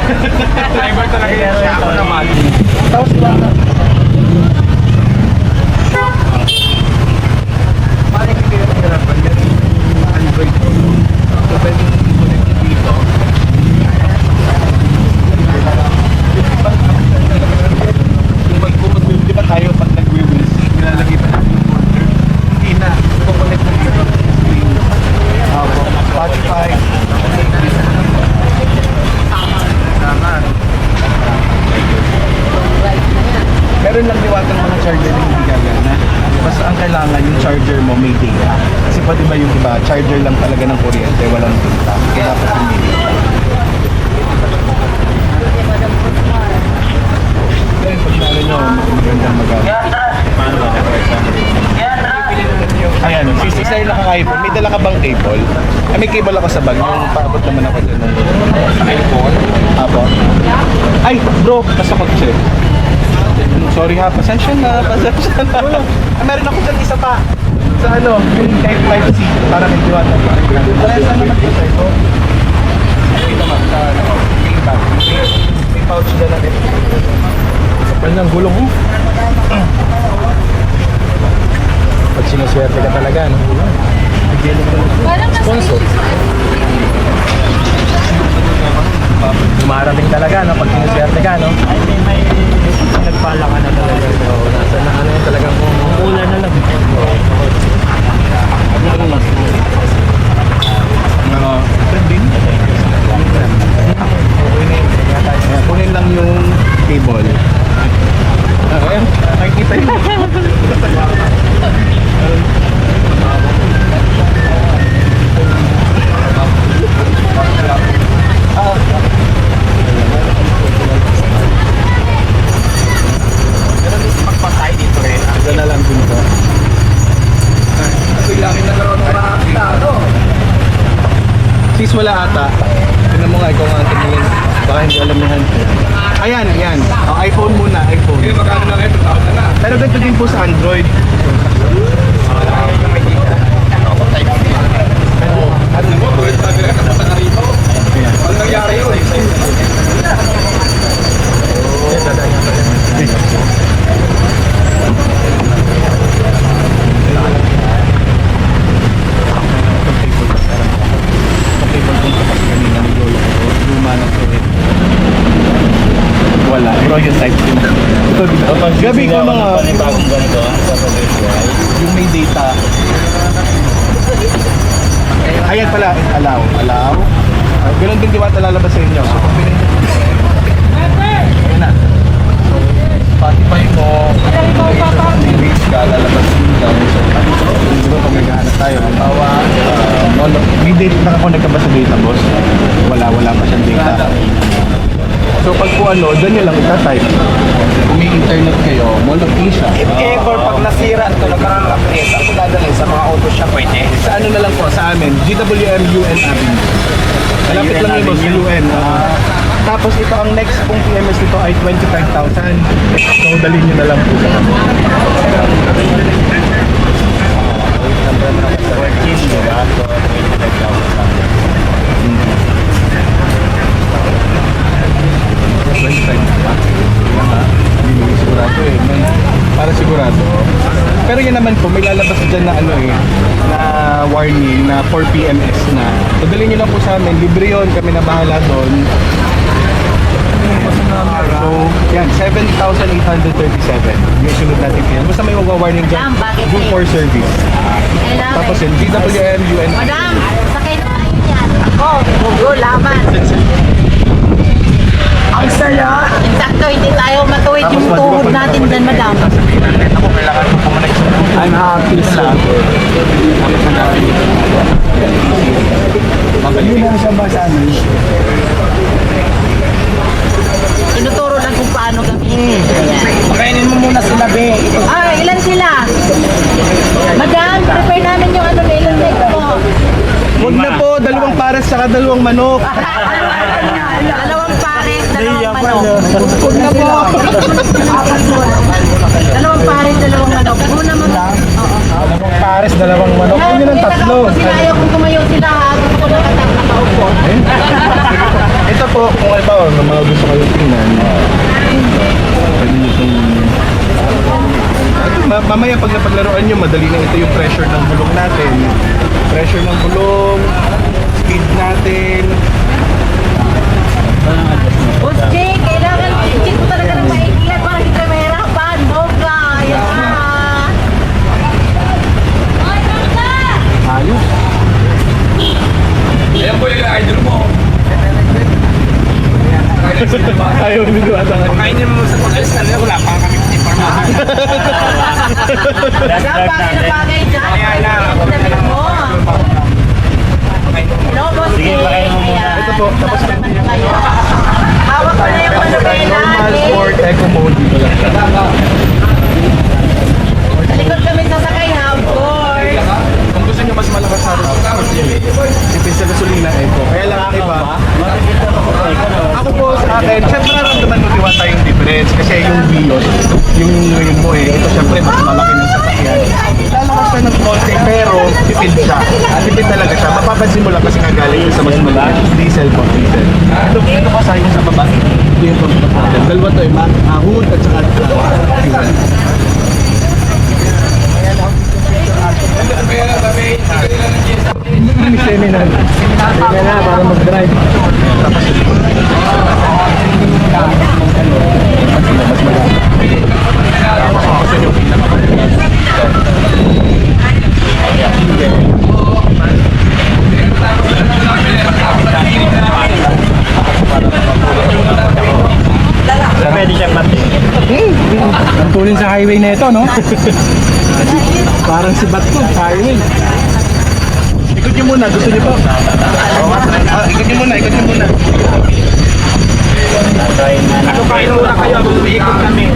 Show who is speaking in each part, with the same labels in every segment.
Speaker 1: Driver talaga yan siya. Ako naman.
Speaker 2: Tapos lang.
Speaker 1: Paano yung pinahirapan? Yan yung Android ko. So, pwede yung connect dito. Kung di ba tayo pag nag-wheels, nilalagay pa natin yung order. Hindi na. Kung-connect na dito. Spotify. Tama. Meron lang diwatang mga charger na hindi gagana. Basta ang kailangan yung charger mo may data. Kasi pwede ba yung iba, charger lang talaga ng kuryente, walang data. Kaya dapat yung may data. Ngayon, pag nalo nyo, magandang mag-alit. Paano ba? Ayan, sisay lang ang iPhone. May dala ka bang cable? May cable ako sa bag. Yung paabot naman ako dyan. iPhone? Apo. Ay, bro, nasa kotse. Sorry ha, pasensya na. Meron ako dyan isa pa. Sa ano, yung type 5C. Para may diwata. Parehas naman ito sa ito. Hindi naman, sa ano, may pouch dyan natin. Kapal ng gulong mo.
Speaker 2: Pag sinuswerte ka talaga, no? Sponsor. Dumarating talaga, no? Pag sinuswerte ka, no?
Speaker 3: Ay, may nagpala ka na talaga.
Speaker 2: Nasa na ano yun talagang
Speaker 3: Ulan na lang.
Speaker 1: Trending? Kunin lang yung cable. Ayan, nakikita yun. Magpatay dito rin. Ito na lang dito. Bilangin na karoon ng makakita, no? Sis, wala ata. Tignan mo nga, ikaw nga tingin. Baka hindi alam yung handphone. Ayan, yan. Oh, iPhone muna, iPhone. Magkano na ito? Pero ganito din po sa Android. Pag nangyari yun, wala, pero yung type din. Ito dito. Gabi ko mga
Speaker 3: Panibagong ganito, sa virtual.
Speaker 1: yung may data. Ayan pala, allow. Ganun din diwata lalabas sa inyo. So, kung pinili ayan na. Spotify mo, lyrics ka, lalabas din lang. So, siguro kung naghahanap tayo, halimbawa, may data, nakakonect ka ba sa data, boss? Wala pa siyang data. So pag po ano, doon nyo lang itatype. Kung may internet kayo, Mall of Asia.
Speaker 3: If ever pag nasira ito, nagkaroon ng update, ako dadalhin sa mga auto shop, pwede.
Speaker 1: Sa ano na lang po, sa amin, GWM UN Avenue. Malapit lang yun boss, UN. Tapos ito ang next pong PMS nito ay 25,000. So dalhin nyo na lang po sa kami.
Speaker 3: Working, di ba? So,
Speaker 1: 25 pa. Hindi sigurado eh. Para sigurado. Pero yan naman po, may lalabas dyan na ano eh, na warning na 4 PMS na. So dalhin nyo lang po sa amin, libre yun, kami na bahala doon. So, yan, 7,837. Yung sunod natin yan. Basta may magwa-warning dyan,
Speaker 4: Madam, bakit
Speaker 1: do
Speaker 4: eh?
Speaker 1: for service. Tapos yun, GWM, UN.
Speaker 4: Madam, sakay na tayo yan. Ako, gugo, laban.
Speaker 3: ang saya!
Speaker 4: Insakto, hindi tayo matuwid yung tuhod natin dyan, madam.
Speaker 1: Ako, kailangan ko pumunay sa I'm happy lang.
Speaker 3: Yun ang sa basahan.
Speaker 4: Tinuturo lang kung paano gamitin. Ayan.
Speaker 3: Pakainin mo muna sila, be.
Speaker 4: Ah, ilan sila? Madam, prepare namin yung ano na ilan leg mo.
Speaker 1: Huwag na po, dalawang pares saka dalawang manok.
Speaker 4: Dalawang pares, dalawang manok.
Speaker 1: Huwag na po.
Speaker 4: Dalawang pares, dalawang manok. Muna mo.
Speaker 1: Dalawang pares, dalawang manok. Yun yun ang tatlo.
Speaker 4: Sila ayaw kung tumayo sila ha. Gusto ko nakatap na paupo.
Speaker 1: Ito po, kung halimbawa, mga mamaya pag napaglaruan nyo, madali na ito yung pressure ng bulong natin. Pressure ng bulong, speed natin.
Speaker 4: Boss Jay, kailangan check mo talaga ng maikilan para hindi tayo mahirapan. Bongga, yan.
Speaker 2: Ayos.
Speaker 3: Ayan po yung idol mo.
Speaker 1: Ayaw nito ata nga.
Speaker 3: Kainin mo sa pag-alis na wala pa kami information.
Speaker 4: Saan bagay na bagay dyan?
Speaker 3: Ayan na.
Speaker 4: Damit mo. Hello, Boss Jay.
Speaker 1: Ito po, tapos
Speaker 4: Ayan. Kayo. Hawak ko na yung manubela.
Speaker 1: normal, sport, eco mode. Dito lang siya.
Speaker 4: Sa likod kami sasakay, ha? Of course.
Speaker 1: Kung gusto nyo mas malakas sa tipid sa gasolina, eco. Kaya lang ang iba. Ako po sa akin, syempre nararamdaman mo diwata yung difference. Kasi yung Vios, yung ngayon mo eh, ito syempre mas malaki ng sasakyan. Lalakas siya ng konti, pero tipid siya. Tipid talaga siya. Mapapansin mo lang kasi kagaling sa mas malaki. Diesel po, diesel. Ito pa sa yung sa baba. Ito yung pagpapatan. Dalawa to, hood at saka fuel.
Speaker 2: Seminar. Seminar para mag-drive.
Speaker 3: Pwede siya pati.
Speaker 2: Ang tulin sa highway na ito, no? Parang si Batco, highway.
Speaker 1: Ikot nyo muna, gusto nyo po? Ikot nyo muna, ikot nyo muna.
Speaker 3: Ano kayo muna kayo? Umiikot kami.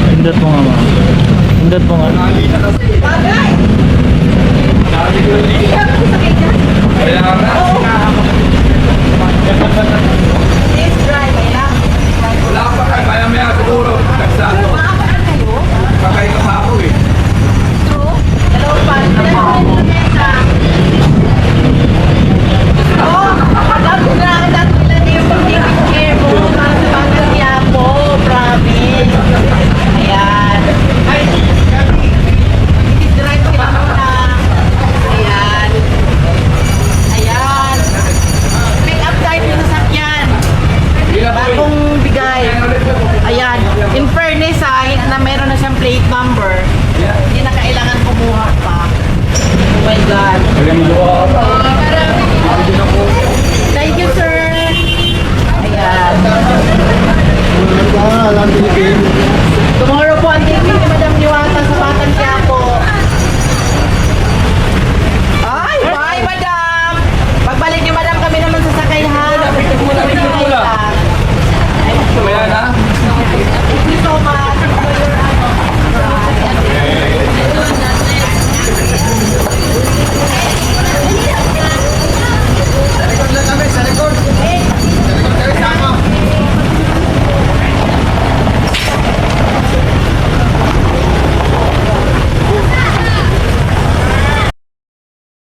Speaker 2: Pindot mo nga, ma'am. Pindot mo nga.
Speaker 4: Bagay. Hindi ka sasakay dyan. Please drive, kailangan.
Speaker 3: Wala pa kayo. Kaya maya siguro. Nagsano.
Speaker 4: Maapakan kayo.
Speaker 3: Kakay ka pa ako eh.
Speaker 4: So, dalawang pan. Dalawang mesa. Oh, alam ko na ang nila yung pag-ticket chair mo para sa Bagang Quiapo. Promise. Ayan. Hindi drive ka muna. Ayan. Ayan. Pick up type yung sasakyan. Bagong bigay. Ayan. In fairness na meron na siyang plate number, hindi na kailangan kumuha pa. Oh my God. Thank you, sir. Ayan.
Speaker 1: Alam, Pilipino.